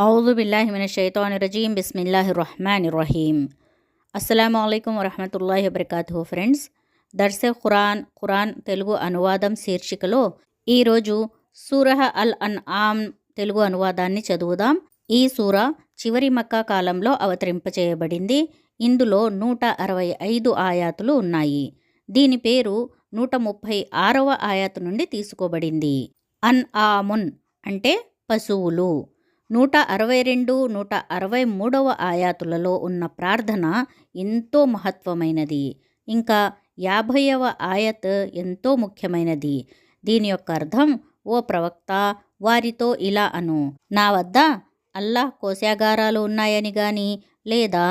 औज़ु बिल्लाहि मिनश्शैतानिर्रजीम बिस्मिल्लाहिर्रहमानिर्रहीम। అస్సలాముఅలైకుం వరహమతుల్లాహి వబర్కాతుహు. ఫ్రెండ్స్, దర్సె ఖురాన్ తెలుగు అనువాదం శీర్షికలో ఈరోజు సూరహ అల్ అన్ఆమ్ తెలుగు అనువాదాన్ని చదువుదాం. ఈ సూర చివరి మక్కా కాలంలో అవతరింపచేయబడింది. ఇందులో 165 ఆయాతులు ఉన్నాయి. దీని పేరు 136వ ఆయాతు నుండి తీసుకోబడింది. అన్ఆమున్ అంటే పశువులు. 162, 163వ ఆయాతులలో ఉన్న ప్రార్థన ఎంతో మహత్వమైనది. ఇంకా 50వ ఆయత్ ఎంతో ముఖ్యమైనది. దీని యొక్క అర్థం, ఓ ప్రవక్త, వారితో ఇలా అను, నా వద్ద అల్లాహ్ కోశాగారాలు ఉన్నాయని గాని లేదా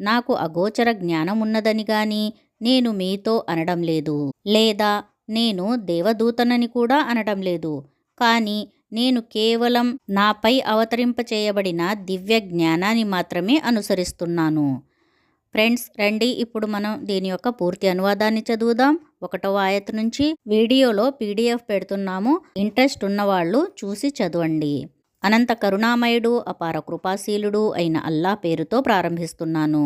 నాకు అగోచర జ్ఞానం ఉన్నదని గాని నేను మీతో అనడం లేదు, లేదా నేను దేవదూతనని కూడా అనడం లేదు. కానీ నేను కేవలం నాపై అవతరింపచేయబడిన దివ్య జ్ఞానాన్ని మాత్రమే అనుసరిస్తున్నాను. ఫ్రెండ్స్, రండి ఇప్పుడు మనం దీని యొక్క పూర్తి అనువాదాన్ని చదువుదాం. 1వ ఆయతు నుంచి. వీడియోలో PDF పెడుతున్నాము. ఇంట్రెస్ట్ ఉన్నవాళ్ళు చూసి చదవండి. అనంత కరుణామయుడు, అపార కృపాశీలుడు అయిన అల్లాహ్ పేరుతో ప్రారంభిస్తున్నాను.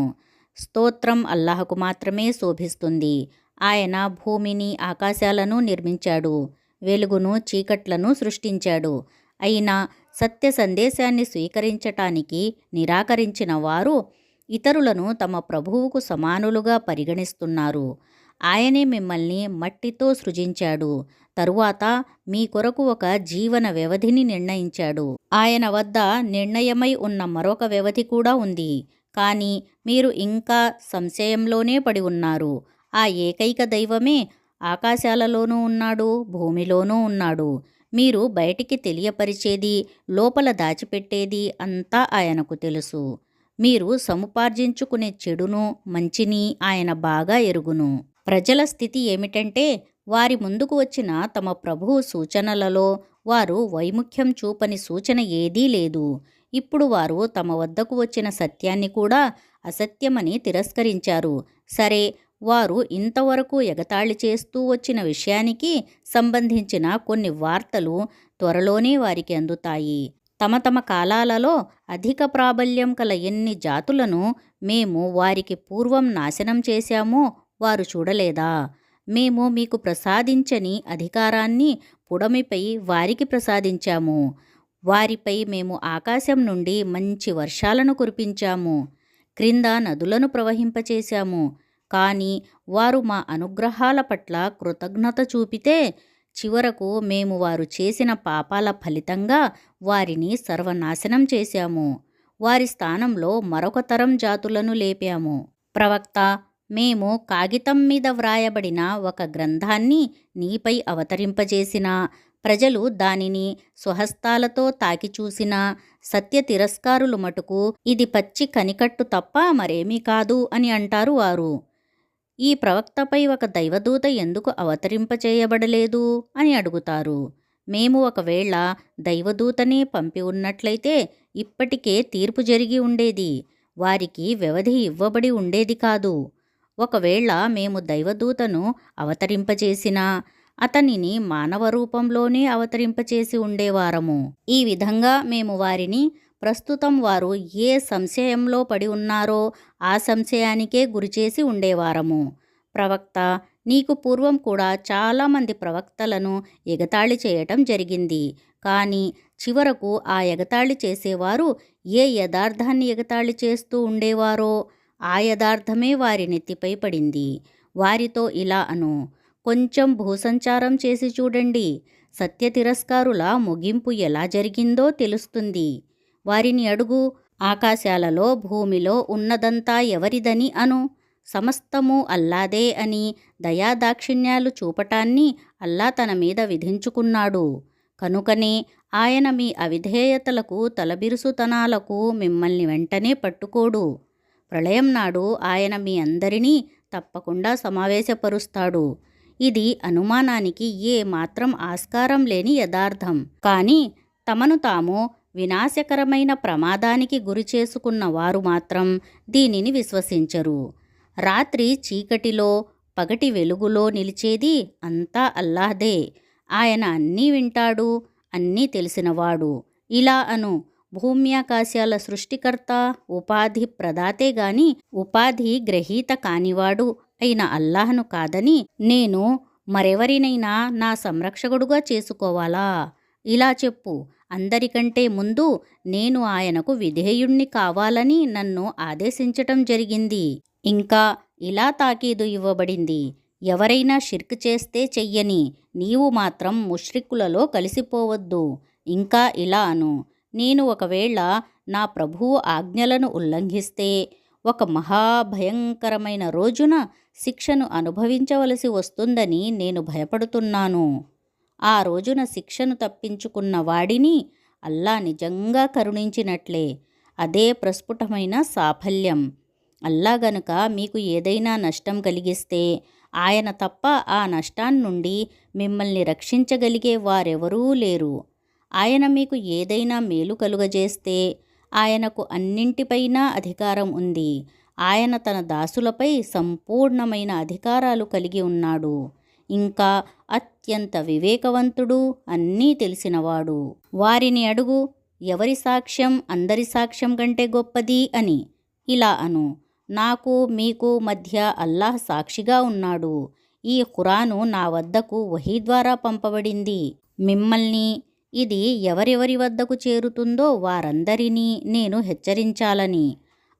స్తోత్రం అల్లాహకు మాత్రమే శోభిస్తుంది. ఆయన భూమిని, ఆకాశాలను నిర్మించాడు, వెలుగును, చీకట్లను సృష్టించాడు. అయినా సత్య సందేశాన్ని స్వీకరించటానికి నిరాకరించిన వారు ఇతరులను తమ ప్రభువుకు సమానులుగా పరిగణిస్తున్నారు. ఆయనే మిమ్మల్ని మట్టితో సృజించాడు. తరువాత మీ కొరకు ఒక జీవన వ్యవధిని నిర్ణయించాడు. ఆయన వద్ద నిర్ణయమై ఉన్న మరొక వ్యవధి కూడా ఉంది. కానీ మీరు ఇంకా సంశయంలోనే పడి ఉన్నారు. ఆ ఏకైక దైవమే ఆకాశాలలోనూ ఉన్నాడు, భూమిలోనూ ఉన్నాడు. మీరు బయటికి తెలియపరిచేది, లోపల దాచిపెట్టేది అంతా ఆయనకు తెలుసు. మీరు సముపార్జించుకునే చెడును, మంచిని ఆయన బాగా ఎరుగును. ప్రజల స్థితి ఏమిటంటే, వారి ముందుకు వచ్చిన తమ ప్రభువు సూచనలలో వారు వైముఖ్యం చూపని సూచన ఏదీ లేదు. ఇప్పుడు వారు తమ వద్దకు వచ్చిన సత్యాన్ని కూడా అసత్యమని తిరస్కరించారు. సరే, వారు ఇంతవరకు ఎగతాళి చేస్తూ వచ్చిన విషయానికి సంబంధించిన కొన్ని వార్తలు త్వరలోనే వారికి అందుతాయి. తమ తమ కాలాలలో అధిక ప్రాబల్యం కల ఎన్ని జాతులను మేము వారికి పూర్వం నాశనం చేశామో వారు చూడలేదా? మేము మీకు ప్రసాదించని అధికారాన్ని పుడమిపై వారికి ప్రసాదించాము. వారిపై మేము ఆకాశం నుండి మంచి వర్షాలను కురిపించాము, క్రింద నదులను ప్రవహింపచేశాము. కానీ వారు మా అనుగ్రహాల పట్ల కృతజ్ఞత చూపితే చివరకు మేము వారు చేసిన పాపాల ఫలితంగా వారిని సర్వనాశనం చేశాము. వారి స్థానంలో మరొక తరం జాతులను లేపాము. ప్రవక్త, మేము కాగితం మీద వ్రాయబడిన ఒక గ్రంథాన్ని నీపై అవతరింపజేసినా ప్రజలు దానిని స్వహస్తాలతో తాకి చూసినా సత్య తిరస్కారులు మటుకు ఇది పచ్చి కనికట్టు తప్ప మరేమీ కాదు అని అంటారు. వారు ఈ ప్రవక్తపై ఒక దైవదూత ఎందుకు అవతరింపచేయబడలేదు అని అడుగుతారు. మేము ఒకవేళ దైవదూతనే పంపి ఉన్నట్లయితే ఇప్పటికే తీర్పు జరిగి ఉండేది, వారికి వ్యవధి ఇవ్వబడి ఉండేది కాదు. ఒకవేళ మేము దైవదూతను అవతరింపచేసినా అతనిని మానవ రూపంలోనే అవతరింపచేసి ఉండేవారము. ఈ విధంగా మేము వారిని ప్రస్తుతం వారు ఏ సంశయంలో పడి ఉన్నారో ఆ సంశయానికే గురిచేసి ఉండేవారము. ప్రవక్త, నీకు పూర్వం కూడా చాలామంది ప్రవక్తలను ఎగతాళి చేయటం జరిగింది. కానీ చివరకు ఆ ఎగతాళి చేసేవారు ఏ యథార్థాన్ని ఎగతాళి చేస్తూ ఉండేవారో ఆ యథార్థమే వారి నెత్తిపై పడింది. వారితో ఇలా అను, కొంచెం భూసంచారం చేసి చూడండి, సత్య తిరస్కారుల ముగింపు ఎలా జరిగిందో తెలుస్తుంది. వారిని అడుగు, ఆకాశాలలో భూమిలో ఉన్నదంతా ఎవరిదని అను, సమస్తము అల్లాదే అని దయాదాక్షిణ్యాలు చూపటాన్ని అల్లా తన మీద విధించుకున్నాడు. కనుకనే ఆయన మీ అవిధేయతలకు, తలబిరుసుతనాలకు మిమ్మల్ని వెంటనే పట్టుకోడు. ప్రళయం నాడు ఆయన మీ అందరినీ తప్పకుండా సమావేశపరుస్తాడు. ఇది అనుమానానికి ఏ మాత్రం ఆస్కారం లేని యథార్థం. కానీ తమను తాము వినాశకరమైన ప్రమాదానికి గురి చేసుకున్న వారు మాత్రం దీనిని విశ్వసించరు. రాత్రి చీకటిలో, పగటి వెలుగులో నిలిచేది అంతా అల్లాహ్దే. ఆయన అన్నీ వింటాడు, అన్నీ తెలిసినవాడు. ఇలా అను, భూమ్యాకాశాల సృష్టికర్త, ఉపాధి ప్రదాతే గాని ఉపాధి గ్రహీత కానివాడు అయిన అల్లాహ్ను కాదని నేను మరెవరినైనా నా సంరక్షకుడుగా చేసుకోవాలా? ఇలా చెప్పు. అందరికంటే ముందు నేను ఆయనకు విధేయుణ్ణి కావాలని నన్ను ఆదేశించటం జరిగింది. ఇంకా ఇలా తాకీదు ఇవ్వబడింది, ఎవరైనా షిర్క్ చేస్తే చెయ్యని, నీవు మాత్రం ముష్రిక్కులలో కలిసిపోవద్దు. ఇంకా ఇలా అను, నేను ఒకవేళ నా ప్రభువు ఆజ్ఞలను ఉల్లంఘిస్తే ఒక మహాభయంకరమైన రోజున శిక్షను అనుభవించవలసి వస్తుందని నేను భయపడుతున్నాను. ఆ రోజున శిక్షను తప్పించుకున్న వాడిని అల్లా నిజంగా కరుణించినట్లే. అదే ప్రస్ఫుటమైన సాఫల్యం. అల్లా గనుక మీకు ఏదైనా నష్టం కలిగిస్తే ఆయన తప్ప ఆ నష్టాన్నుండి మిమ్మల్ని రక్షించగలిగే వారెవరూ లేరు. ఆయన మీకు ఏదైనా మేలు కలుగజేస్తే ఆయనకు అన్నింటిపైనా అధికారం ఉంది. ఆయన తన దాసులపై సంపూర్ణమైన అధికారాలు కలిగి ఉన్నాడు. ఇంకా అత్యంత వివేకవంతుడు, అన్నీ తెలిసినవాడు. వారిని అడుగు, ఎవరి సాక్ష్యం అందరి సాక్ష్యం కంటే గొప్పది అని. ఇలా అను, నాకు మీకు మధ్య అల్లాహ్ సాక్షిగా ఉన్నాడు. ఈ ఖురాను నా వద్దకు వహీ ద్వారా పంపబడింది. మిమ్మల్ని ఇది ఎవరెవరి వద్దకు చేరుతుందో వారందరినీ నేను హెచ్చరించాలని.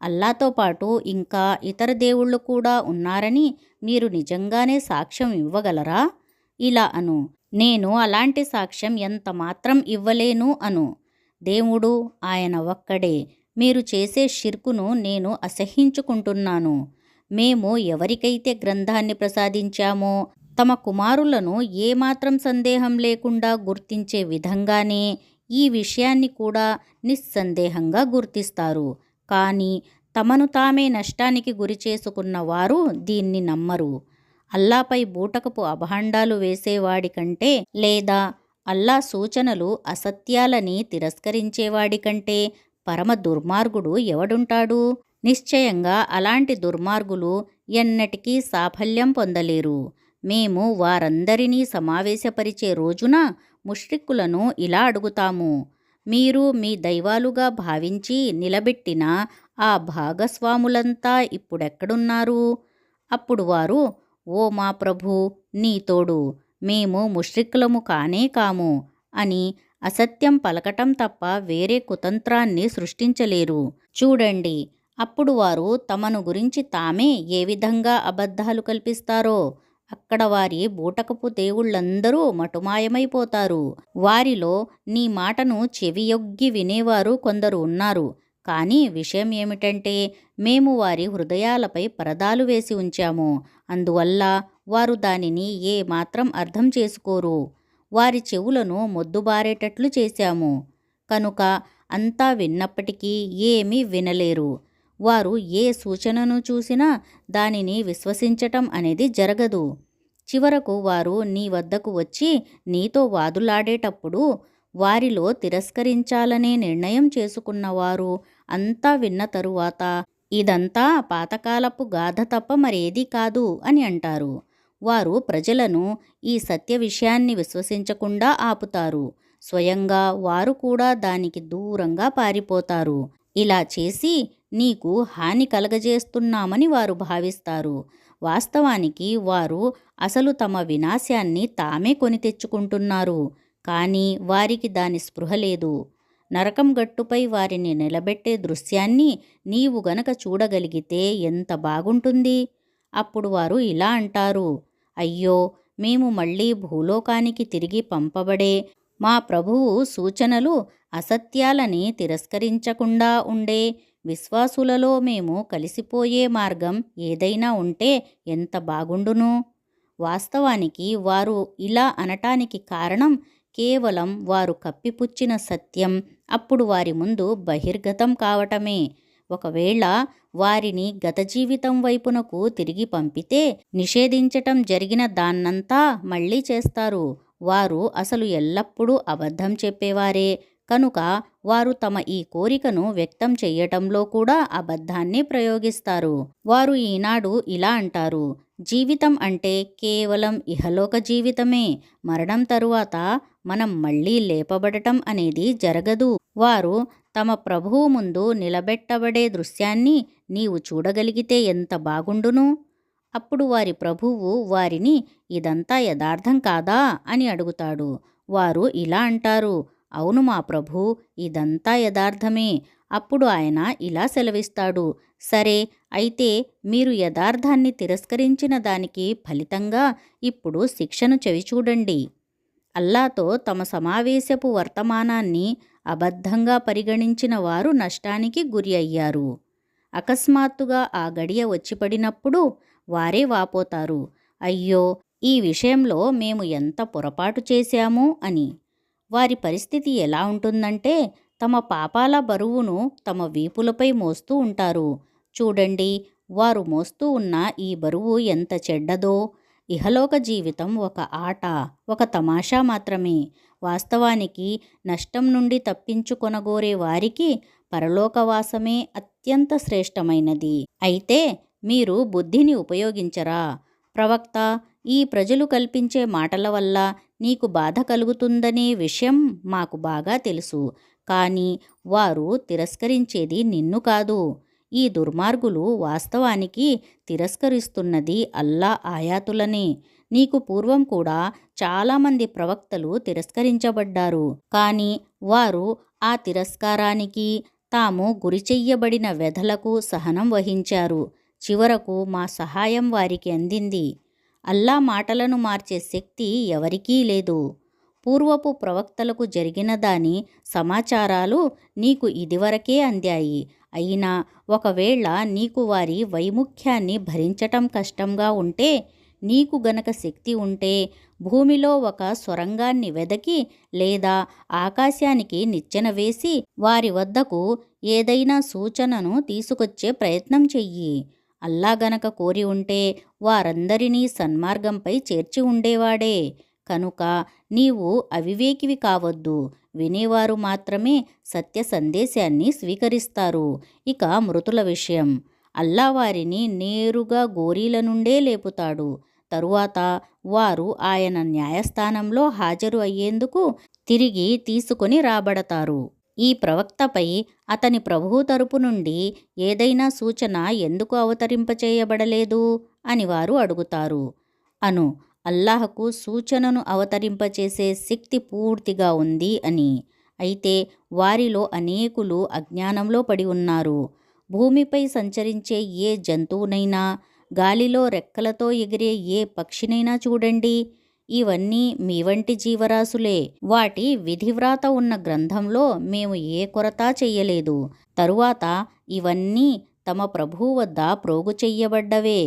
అల్లాతో పాటు ఇంకా ఇతర దేవుళ్ళు కూడా ఉన్నారని మీరు నిజంగానే సాక్ష్యం ఇవ్వగలరా? ఇలా అను, నేను అలాంటి సాక్ష్యం ఎంత మాత్రం ఇవ్వలేను అను. దేవుడు ఆయన ఒక్కడే. మీరు చేసే షిర్కును నేను అసహ్యించుకుంటున్నాను. మేము ఎవరికైతే గ్రంథాన్ని ప్రసాదించామో తమ కుమారులను ఏమాత్రం సందేహం లేకుండా గుర్తించే విధంగానే ఈ విషయాన్ని కూడా నిస్సందేహంగా గుర్తిస్తారు. కానీ తమను తామే నష్టానికి గురి చేసుకున్న వారు దీన్ని నమ్మరు. అల్లాపై బూటకపు అభాండాలు వేసేవాడి కంటే లేదా అల్లా సూచనలు అసత్యాలని తిరస్కరించేవాడి కంటే పరమ దుర్మార్గుడు ఎవడుంటాడు? నిశ్చయంగా అలాంటి దుర్మార్గులు ఎన్నటికీ సాఫల్యం పొందలేరు. మేము వారందరినీ సమావేశపరిచే రోజున ముష్రిక్కులను ఇలా అడుగుతాము, మీరు మీ దైవాలుగా భావించి నిలబెట్టిన ఆ భాగస్వాములంతా ఇప్పుడెక్కడున్నారు? అప్పుడు వారు, ఓ మా ప్రభూ, నీ తోడు మేము ముష్రిక్కులము కానే కాము అని అసత్యం పలకటం తప్ప వేరే కుతంత్రాన్ని సృష్టించలేరు. చూడండి, అప్పుడు వారు తమను గురించి తామే ఏ విధంగా అబద్ధాలు కల్పిస్తారో అక్కడ వారి బూటకపు దేవుళ్ళందరూ మటుమాయమైపోతారు. వారిలో నీ మాటను చెవియొగ్గి వినేవారు కొందరు ఉన్నారు. కానీ విషయం ఏమిటంటే మేము వారి హృదయాలపై పరదాలు వేసి ఉంచాము. అందువల్ల వారు దానిని ఏ మాత్రం అర్థం చేసుకోరు. వారి చెవులను మొద్దుబారేటట్లు చేశాము. కనుక అంతా విన్నప్పటికీ ఏమీ వినలేరు. వారు ఏ సూచనను చూసినా దానిని విశ్వసించటం అనేది జరగదు. చివరకు వారు నీ వద్దకు వచ్చి నీతో వాదులాడేటప్పుడు వారిలో తిరస్కరించాలనే నిర్ణయం చేసుకున్నవారు అంతా విన్న తరువాత ఇదంతా పాతకాలపు గాథ తప్ప మరేదీ కాదు అని అంటారు. వారు ప్రజలను ఈ సత్య విషయాన్ని విశ్వసించకుండా ఆపుతారు. స్వయంగా వారు కూడా దానికి దూరంగా పారిపోతారు. ఇలా చేసి నీకు హాని కలగజేస్తున్నామని వారు భావిస్తారు. వాస్తవానికి వారు అసలు తమ వినాశాన్ని తామే కొని తెచ్చుకుంటున్నారు. కానీ వారికి దాని స్పృహ లేదు. నరకం గట్టుపై వారిని నిలబెట్టే దృశ్యాన్ని నీవు గనక చూడగలిగితే ఎంత బాగుంటుంది. అప్పుడు వారు ఇలా అంటారు, అయ్యో, మేము మళ్ళీ భూలోకానికి తిరిగి పంపబడే మా ప్రభువు సూచనలు అసత్యాలని తిరస్కరించకుండా ఉండే విశ్వాసులలో మేము కలిసిపోయే మార్గం ఏదైనా ఉంటే ఎంత బాగుండును. వాస్తవానికి వారు ఇలా అనటానికి కారణం కేవలం వారు కప్పిపుచ్చిన సత్యం అప్పుడు వారి ముందు బహిర్గతం కావటమే. ఒకవేళ వారిని గత జీవితం వైపునకు తిరిగి పంపితే నిషేధించటం జరిగిన దాన్నంతా మళ్ళీ చేస్తారు. వారు అసలు ఎల్లప్పుడూ అబద్ధం చెప్పేవారే కనుక వారు తమ ఈ కోరికను వ్యక్తం చెయ్యటంలో కూడా అబద్ధాన్ని ప్రయోగిస్తారు. వారు ఈనాడు ఇలా అంటారు, జీవితం అంటే కేవలం ఇహలోక జీవితమే, మరణం తరువాత మనం మళ్ళీ లేపబడటం అనేది జరగదు. వారు తమ ప్రభువు ముందు నిలబెట్టబడే దృశ్యాన్ని నీవు చూడగలిగితే ఎంత బాగుండును. అప్పుడు వారి ప్రభువు వారిని, ఇదంతా యథార్థం కాదా అని అడుగుతాడు. వారు ఇలా అంటారు, అవును మా ప్రభూ, ఇదంతా యథార్థమే. అప్పుడు ఆయన ఇలా సెలవిస్తాడు, సరే, అయితే మీరు యథార్థాన్ని తిరస్కరించిన దానికి ఫలితంగా ఇప్పుడు శిక్షను చవిచూడండి. అల్లాతో తమ సమావేశపు వర్తమానాన్ని అబద్ధంగా పరిగణించిన వారు నష్టానికి గురి అయ్యారు. అకస్మాత్తుగా ఆ గడియ వచ్చిపడినప్పుడు వారే వాపోతారు, అయ్యో, ఈ విషయంలో మేము ఎంత పొరపాటు చేశాము అని. వారి పరిస్థితి ఎలా ఉంటుందంటే, తమ పాపాల బరువును తమ వీపులపై మోస్తూ ఉంటారు. చూడండి, వారు మోస్తూ ఉన్న ఈ బరువు ఎంత చెడ్డదో. ఇహలోక జీవితం ఒక ఆట, ఒక తమాషా మాత్రమే. వాస్తవానికి నష్టం నుండి తప్పించుకొనగోరే వారికి పరలోకవాసమే అత్యంత శ్రేష్టమైనది. అయితే మీరు బుద్ధిని ఉపయోగించరా? ప్రవక్త, ఈ ప్రజలు కల్పించే మాటల వల్ల నీకు బాధ కలుగుతుందనే విషయం మాకు బాగా తెలుసు. కానీ వారు తిరస్కరించేది నిన్ను కాదు. ఈ దుర్మార్గులు వాస్తవానికి తిరస్కరిస్తున్నది అల్లా ఆయాతులనే. నీకు పూర్వం కూడా చాలామంది ప్రవక్తలు తిరస్కరించబడ్డారు. కానీ వారు ఆ తిరస్కారానికి, తాము గురిచెయ్యబడిన వ్యధలకు సహనం వహించారు. చివరకు మా సహాయం వారికి అందింది. అల్లా మాటలను మార్చే శక్తి ఎవరికీ లేదు. పూర్వపు ప్రవక్తలకు జరిగిన దాని సమాచారాలు నీకు ఇదివరకే అందాయి. అయినా ఒకవేళ నీకు వారి వైముఖ్యాన్ని భరించటం కష్టంగా ఉంటే, నీకు గనక శక్తి ఉంటే భూమిలో ఒక సొరంగాన్ని వెదకి లేదా ఆకాశానికి నిచ్చెన వేసి వారి వద్దకు ఏదైనా సూచనను తీసుకొచ్చే ప్రయత్నం చెయ్యి. అల్లా గనక కోరి ఉంటే వారందరినీ సన్మార్గంపై చేర్చి ఉండేవాడే. కనుక నీవు అవివేకివి కావద్దు. వినేవారు మాత్రమే సత్య సందేశాన్ని స్వీకరిస్తారు. ఇక మృతుల విషయం, అల్లా వారిని నేరుగా గోరీల నుండే లేపుతాడు. తరువాత వారు ఆయన న్యాయస్థానంలో హాజరు అయ్యేందుకు తిరిగి తీసుకొని రాబడతారు. ఈ ప్రవక్తపై అతని ప్రభువు తరపు నుండి ఏదైనా సూచన ఎందుకు అవతరింపచేయబడలేదు అని వారు అడుగుతారు. అను, అల్లాహకు సూచనను అవతరింపచేసే శక్తి పూర్తిగా ఉంది అని. అయితే వారిలో అనేకులు అజ్ఞానంలో పడి ఉన్నారు. భూమిపై సంచరించే ఏ జంతువునైనా, గాలిలో రెక్కలతో ఎగిరే ఏ పక్షినైనా చూడండి. ఇవన్నీ మీ వంటి జీవరాశులే. వాటి విధివ్రాత ఉన్న గ్రంథంలో మేము ఏ కొరత చెయ్యలేదు. తరువాత ఇవన్నీ తమ ప్రభువు వద్ద ప్రోగు చెయ్యబడ్డవే.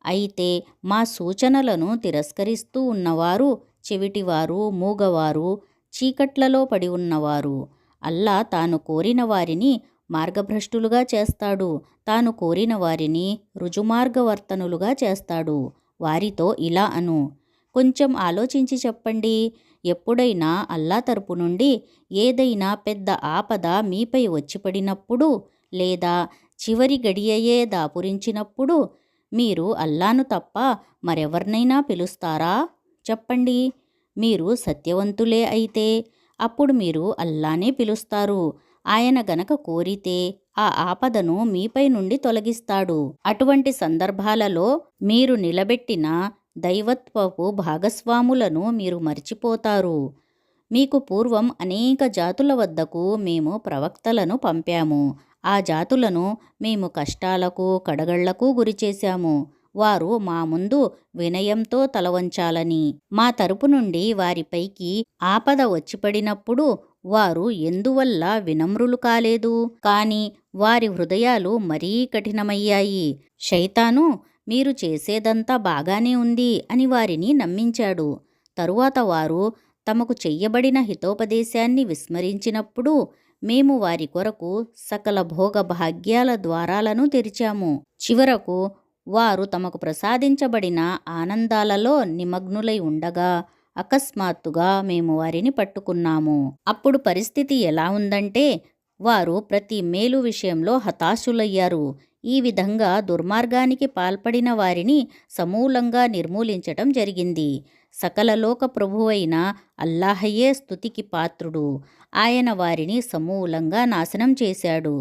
అయితే మా సూచనలను తిరస్కరిస్తూ ఉన్నవారు చెవిటివారు, మూగవారు, చీకట్లలో పడి ఉన్నవారు. అల్లా తాను కోరిన వారిని మార్గభ్రష్టులుగా చేస్తాడు. తాను కోరిన వారిని రుజుమార్గవర్తనులుగా చేస్తాడు. వారితో ఇలా అను, కొంచెం ఆలోచించి చెప్పండి. ఎప్పుడైనా అల్లా తరపు నుండి ఏదైనా పెద్ద ఆపద మీపై వచ్చిపడినప్పుడు లేదా చివరి గడియయే దాపురించినప్పుడు మీరు అల్లాను తప్ప మరెవర్నైనా పిలుస్తారా? చెప్పండి. మీరు సత్యవంతులే అయితే అప్పుడు మీరు అల్లానే పిలుస్తారు. ఆయన గనక కోరితే ఆ ఆపదను మీపై నుండి తొలగిస్తాడు. అటువంటి సందర్భాలలో మీరు నిలబెట్టిన దైవత్వపు భాగస్వాములను మీరు మర్చిపోతారు. మీకు పూర్వం అనేక జాతుల వద్దకు మేము ప్రవక్తలను పంపాము. ఆ జాతులను మేము కష్టాలకు, కడగళ్లకు గురిచేశాము. వారు మా ముందు వినయంతో తలవంచాలని, మా తరపు నుండి వారిపైకి ఆపద వచ్చిపడినప్పుడు వారు ఎందువల్ల వినమ్రులు కాలేదు. కాని వారి హృదయాలు మరీ కఠినమయ్యాయి. శైతాను మీరు చేసేదంతా బాగానే ఉంది అని వారిని నమ్మించాడు. తరువాత వారు తమకు చెయ్యబడిన హితోపదేశాన్ని విస్మరించినప్పుడు మేము వారి కొరకు సకల భోగ భాగ్యాల ద్వారాలను తెరిచాము. చివరకు వారు తమకు ప్రసాదించబడిన ఆనందాలలో నిమగ్నులై ఉండగా అకస్మాత్తుగా మేము వారిని పట్టుకున్నాము. అప్పుడు పరిస్థితి ఎలా ఉందంటే, వారు ప్రతి మేలు విషయంలో హతాశులయ్యారు. ఈ విధంగా దుర్మార్గానికి పాల్పడిన వారిని సమూలంగా నిర్మూలించటం జరిగింది. సకల లోక ప్రభువైన అల్లాహయే స్తుతికి పాత్రుడు. ఆయన వారిని సమూలంగా నాశనం చేశాడు.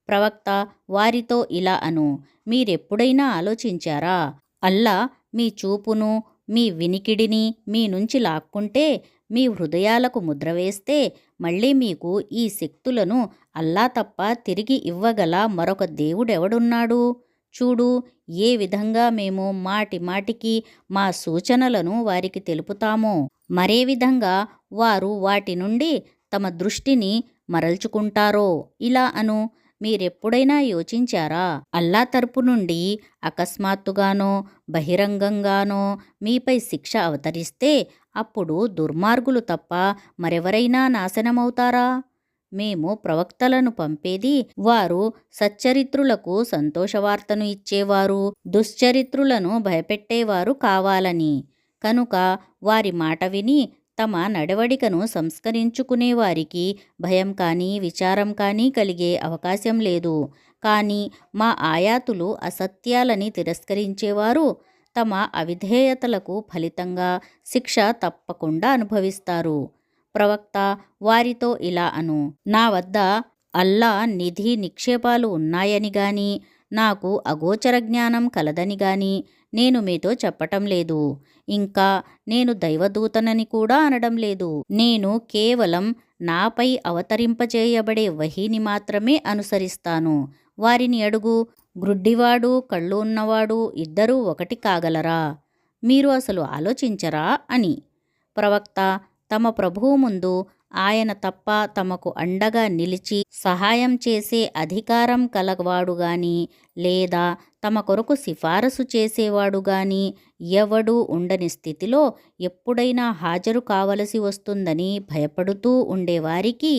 ప్రవక్త, వారితో ఇలా అను, మీరెప్పుడైనా ఆలోచించారా? అల్లా మీ చూపును, మీ వినికిడిని మీ నుంచి లాక్కుంటే, మీ హృదయాలకు ముద్ర వేస్తే, మళ్ళీ మీకు ఈ శక్తులను అల్లా తప్ప తిరిగి ఇవ్వగల మరొక దేవుడెవడున్నాడు? చూడు, ఏ విధంగా మేము మాటి మాటికి మా సూచనలను వారికి తెలుపుతామో, మరే విధంగా వారు వాటి నుండి తమ దృష్టిని మరల్చుకుంటారో. ఇలా అను, మీరెప్పుడైనా యోచించారా? అల్లా తరపు నుండి అకస్మాత్తుగానో బహిరంగంగానో మీపై శిక్ష అవతరిస్తే అప్పుడు దుర్మార్గులు తప్ప మరెవరైనా నాశనమవుతారా? మేము ప్రవక్తలను పంపేది వారు సచ్చరిత్రులకు సంతోషవార్తను ఇచ్చేవారు, దుశ్చరిత్రులను భయపెట్టేవారు కావాలని. కనుక వారి మాట విని తమ నడవడికను సంస్కరించుకునే వారికి భయం కానీ విచారం కానీ కలిగే అవకాశం లేదు. కానీ మా ఆయాతులు అసత్యాలని తిరస్కరించేవారు తమ అవిధేయతలకు ఫలితంగా శిక్ష తప్పకుండా అనుభవిస్తారు. ప్రవక్త, వారితో ఇలా అను, నా వద్ద అల్లా నిధి నిక్షేపాలు ఉన్నాయని గాని నాకు అగోచర జ్ఞానం కలదని గాని నేను మీతో చెప్పటం లేదు. ఇంకా నేను దైవదూతనని కూడా అనడం లేదు. నేను కేవలం నాపై అవతరింపచేయబడే వహీని మాత్రమే అనుసరిస్తాను. వారిని అడుగు, గ్రుడ్డివాడు కళ్ళు ఉన్నవాడు ఇద్దరూ ఒకటి కాగలరా? మీరు అసలు ఆలోచించరా అని. ప్రవక్త, తమ ప్రభువు ముందు ఆయన తప్ప తమకు అండగా నిలిచి సహాయం చేసే అధికారం కలవాడుగాని లేదా తమ కొరకు సిఫారసు చేసేవాడుగాని ఎవడూ ఉండని స్థితిలో ఎప్పుడైనా హాజరు కావలసి వస్తుందని భయపడుతూ ఉండేవారికి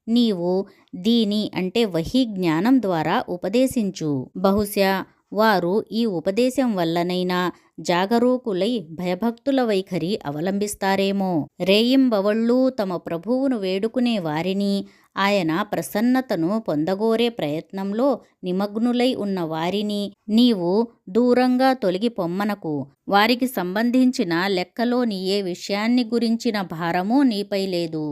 నీవు దీని అంటే వహీ జ్ఞానం ద్వారా ఉపదేశించు. బహుశా వారు ఈ ఉపదేశం వల్లనైనా జాగరూకులై భయభక్తుల వైఖరి అవలంబిస్తారేమో. రేయింబవళ్ళూ తమ ప్రభువును వేడుకునే వారిని, ఆయన ప్రసన్నతను పొందగోరే ప్రయత్నంలో నిమగ్నులై ఉన్న వారిని నీవు దూరంగా తొలగి పొమ్మనకు. వారికి సంబంధించిన లెక్కలోని ఏ విషయాన్ని గురించిన భారమూ నీపై లేదు.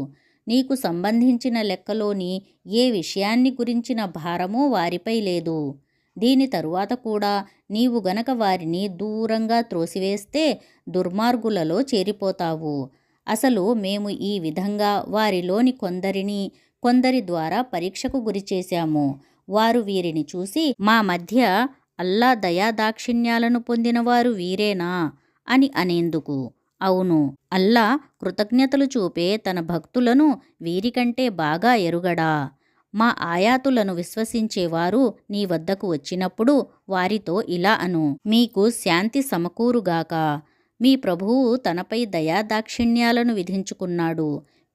నీకు సంబంధించిన లెక్కలోని ఏ విషయాన్ని గురించిన భారమూ వారిపై లేదు. దీని తరువాత కూడా నీవు గనక వారిని దూరంగా త్రోసివేస్తే దుర్మార్గులలో చేరిపోతావు. అసలు మేము ఈ విధంగా వారిలోని కొందరి ద్వారా పరీక్షకు గురిచేశాము. వారు వీరిని చూసి మా మధ్య అల్లా దయాదాక్షిణ్యాలను పొందినవారు వీరేనా అని అనేందుకు. అవును, అల్లా కృతజ్ఞతలు చూపే తన భక్తులను వీరికంటే బాగా ఎరుగడా. మా ఆయాతులను విశ్వసించేవారు నీ వద్దకు వచ్చినప్పుడు వారితో ఇలా అను, మీకు శాంతి సమకూరుగాక. మీ ప్రభువు తనపై దయాదాక్షిణ్యాలను విధించుకున్నాడు.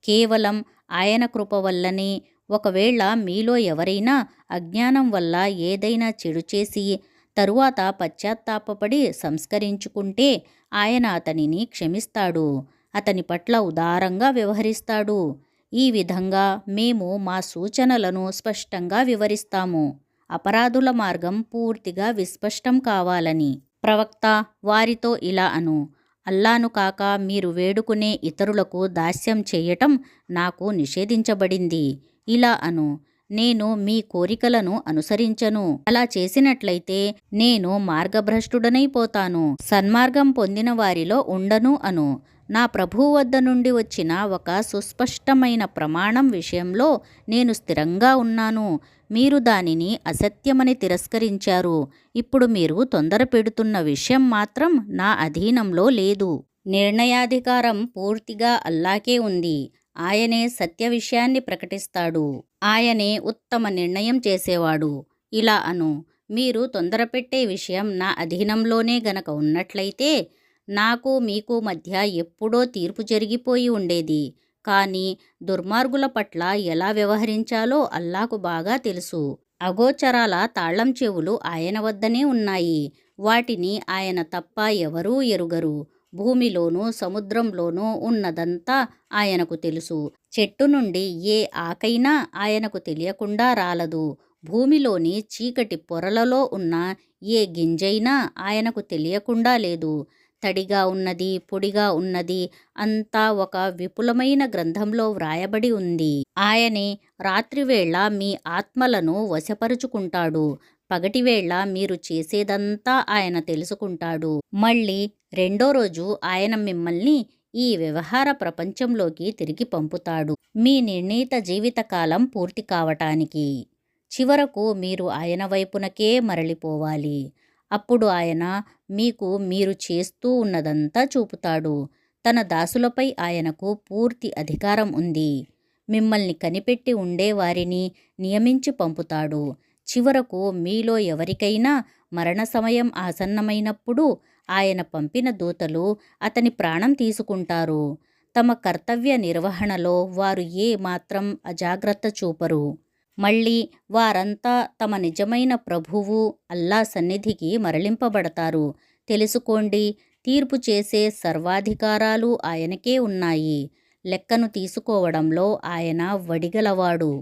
కేవలం ఆయన కృప వల్లనే. ఒకవేళ మీలో ఎవరైనా అజ్ఞానం వల్ల ఏదైనా చెడు చేసి తరువాత పశ్చాత్తాపపడి సంస్కరించుకుంటే ఆయన అతనిని క్షమిస్తాడు, అతని పట్ల ఉదారంగా వ్యవహరిస్తాడు. ఈ విధంగా మేము మా సూచనలను స్పష్టంగా వివరిస్తాము, అపరాధుల మార్గం పూర్తిగా విస్పష్టం కావాలని. ప్రవక్త, వారితో ఇలా అను, అల్లాను కాక మీరు వేడుకునే ఇతరులకు దాస్యం చేయటం నాకు నిషేధించబడింది. ఇలా అను, నేను మీ కోరికలను అనుసరించను. అలా చేసినట్లయితే నేను మార్గభ్రష్టుడనైపోతాను, సన్మార్గం పొందిన వారిలో ఉండను అను. నా ప్రభువు వద్ద నుండి వచ్చిన ఒక సుస్పష్టమైన ప్రమాణం విషయంలో నేను స్థిరంగా ఉన్నాను. మీరు దానిని అసత్యమని తిరస్కరించారు. ఇప్పుడు మీరు తొందర పెడుతున్న విషయం మాత్రం నా అధీనంలో లేదు. నిర్ణయాధికారం పూర్తిగా అల్లాకే ఉంది. ఆయనే సత్య విషయాన్ని ప్రకటిస్తాడు. ఆయనే ఉత్తమ నిర్ణయం చేసేవాడు. ఇలా అను, మీరు తొందరపెట్టే విషయం నా అధీనంలోనే గనక ఉన్నట్లయితే నాకు మీకు మధ్య ఎప్పుడో తీర్పు జరిగిపోయి ఉండేది. కానీ దుర్మార్గుల పట్ల ఎలా వ్యవహరించాలో అల్లాకు బాగా తెలుసు. అగోచరాల తాళం చెవులు ఆయన వద్దనే ఉన్నాయి. వాటిని ఆయన తప్ప ఎవరూ ఎరుగరు. భూమిలోనూ సముద్రంలోనూ ఉన్నదంతా ఆయనకు తెలుసు. చెట్టు నుండి ఏ ఆకైనా ఆయనకు తెలియకుండా రాలదు. భూమిలోని చీకటి పొరలలో ఉన్న ఏ గింజైనా ఆయనకు తెలియకుండా లేదు. తడిగా ఉన్నది, పొడిగా ఉన్నది అంతా ఒక విపులమైన గ్రంథంలో వ్రాయబడి ఉంది. ఆయనే రాత్రివేళ మీ ఆత్మలను వశపరుచుకుంటాడు. పగటివేళ మీరు చేసేదంతా ఆయన తెలుసుకుంటాడు. మళ్ళీ రెండో రోజు ఆయన మిమ్మల్ని ఈ వ్యవహార ప్రపంచంలోకి తిరిగి పంపుతాడు, మీ నిర్ణీత జీవితకాలం పూర్తి కావటానికి. చివరకు మీరు ఆయన వైపునకే మరలిపోవాలి. అప్పుడు ఆయన మీకు మీరు చేస్తూ ఉన్నదంతా చూపుతాడు. తన దాసులపై ఆయనకు పూర్తి అధికారం ఉంది. మిమ్మల్ని కనిపెట్టి ఉండేవారిని నియమించి పంపుతాడు. చివరకు మీలో ఎవరికైనా మరణ సమయం ఆసన్నమైనప్పుడు ఆయన పంపిన దూతలు అతని ప్రాణం తీసుకుంటారు. తమ కర్తవ్య నిర్వహణలో వారు ఏ మాత్రం అజాగ్రత్త చూపరు. మళ్ళీ వారంతా తమ నిజమైన ప్రభువు అల్లా సన్నిధికి మరలింపబడతారు. తెలుసుకోండి, తీర్పు చేసే సర్వాధికారాలు ఆయనకే ఉన్నాయి. లెక్కను తీసుకోవడంలో ఆయన వడిగలవాడు.